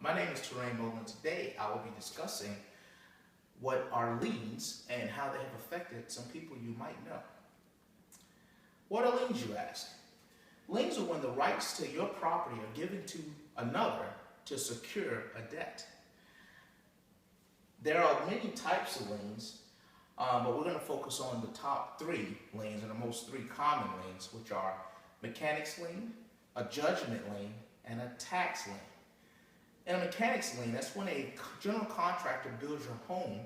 My name is Terrain Moblin. Today I will be discussing what are liens and how they have affected some people you might know. What are liens, you ask? Liens are when the rights to your property are given to another to secure a debt. There are many types of liens, but we're going to focus on the top three liens, and the most three common liens, which are mechanics lien, a judgment lien, and a tax lien. In a mechanics lien, that's when a general contractor builds your home,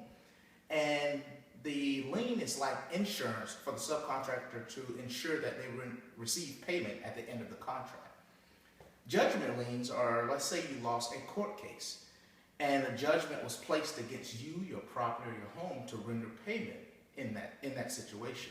and the lien is like insurance for the subcontractor to ensure that they receive payment at the end of the contract. Judgment liens are, let's say you lost a court case, and a judgment was placed against you, your property, or your home to render payment in that situation.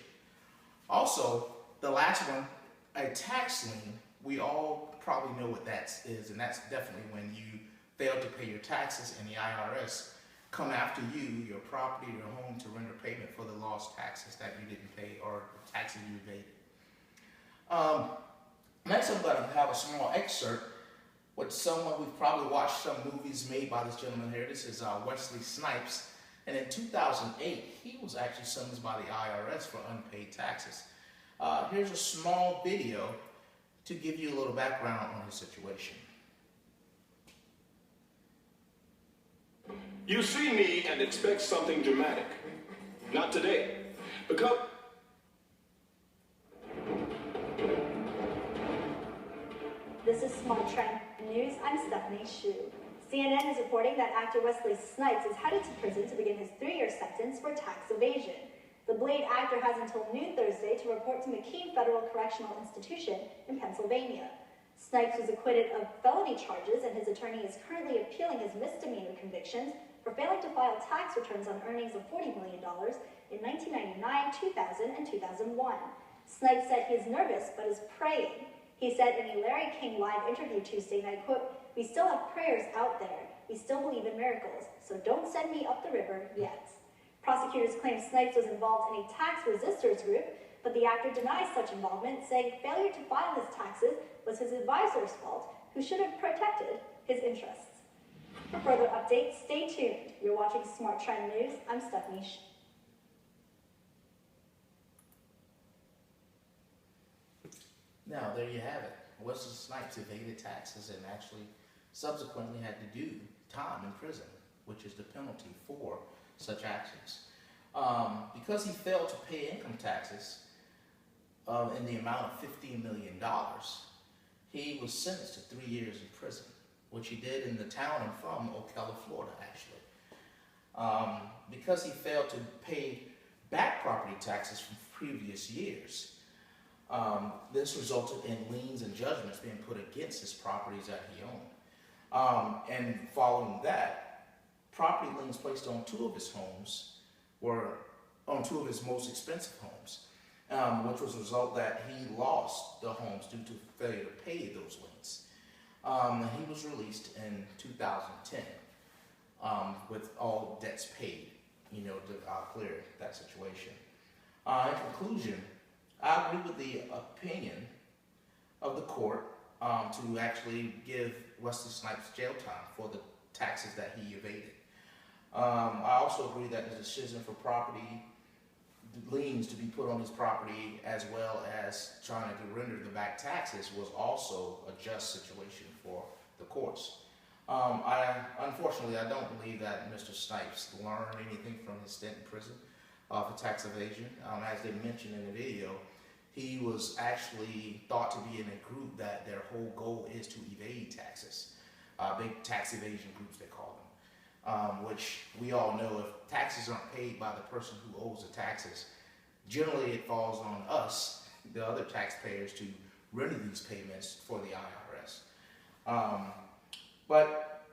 Also, the last one, a tax lien, we all probably know what that is, and that's definitely when you fail to pay your taxes and the IRS come after you, your property, your home, to render payment for the lost taxes that you didn't pay or taxes you evaded. Next, I'm going to have a small excerpt with someone we've probably watched some movies made by this gentleman here. This is Wesley Snipes, and in 2008, he was actually summoned by the IRS for unpaid taxes. Here's a small video to give you a little background on his situation. You see me and expect something dramatic. Not today. Because This is Smart Trend News. I'm Stephanie Hsu. CNN is reporting that actor Wesley Snipes is headed to prison to begin his 3-year sentence for tax evasion. The Blade actor has until noon Thursday to report to McKean Federal Correctional Institution in Pennsylvania. Snipes was acquitted of felony charges, and his attorney is currently appealing his misdemeanor convictions for failing to file tax returns on earnings of $40 million in 1999, 2000, and 2001. Snipes said he is nervous but is praying. He said in a Larry King Live interview Tuesday, and I quote, "We still have prayers out there. We still believe in miracles, so don't send me up the river yet." Prosecutors claim Snipes was involved in a tax resistors group, but the actor denies such involvement, saying failure to file his taxes was his advisor's fault, who should have protected his interests. For further updates, stay tuned. You're watching Smart Trend News. I'm Stephanie Hsu. Now, there you have it. Wesley Snipes evaded taxes and actually subsequently had to do time in prison, which is the penalty for such actions. Because he failed to pay income taxes in the amount of $15 million, he was sentenced to 3 years in prison, which he did in the town I'm from, Ocala, Florida, actually. Because he failed to pay back property taxes from previous years, this resulted in liens and judgments being put against his properties that he owned. And following that, property liens placed on 2 of his homes were on 2 of his most expensive homes, which was a result that he lost the homes due to failure to pay those liens. He was released in 2010 with all debts paid, to clear that situation. In conclusion, I agree with the opinion of the court to actually give Wesley Snipes jail time for the taxes that he evaded. I also agree that the decision for property liens to be put on his property, as well as trying to render the back taxes, was also a just situation for the courts. Unfortunately, I don't believe that Mr. Snipes learned anything from his stint in prison for tax evasion. As they mentioned in the video, he was actually thought to be in a group that their whole goal is to evade taxes. Big tax evasion groups, they call them. Which we all know, if taxes aren't paid by the person who owes the taxes, generally it falls on us, the other taxpayers, to render these payments for the IRS. But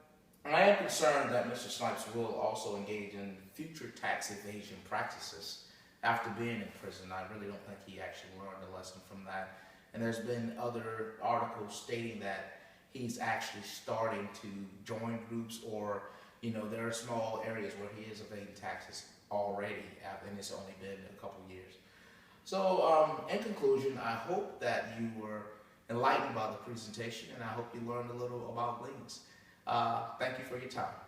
I am concerned that Mr. Snipes will also engage in future tax evasion practices after being in prison. I really don't think he actually learned a lesson from that. And there's been other articles stating that he's actually starting to join groups, or there are small areas where he is evading taxes already, and it's only been a couple years. So, in conclusion, I hope that you were enlightened by the presentation, and I hope you learned a little about liens. Thank you for your time.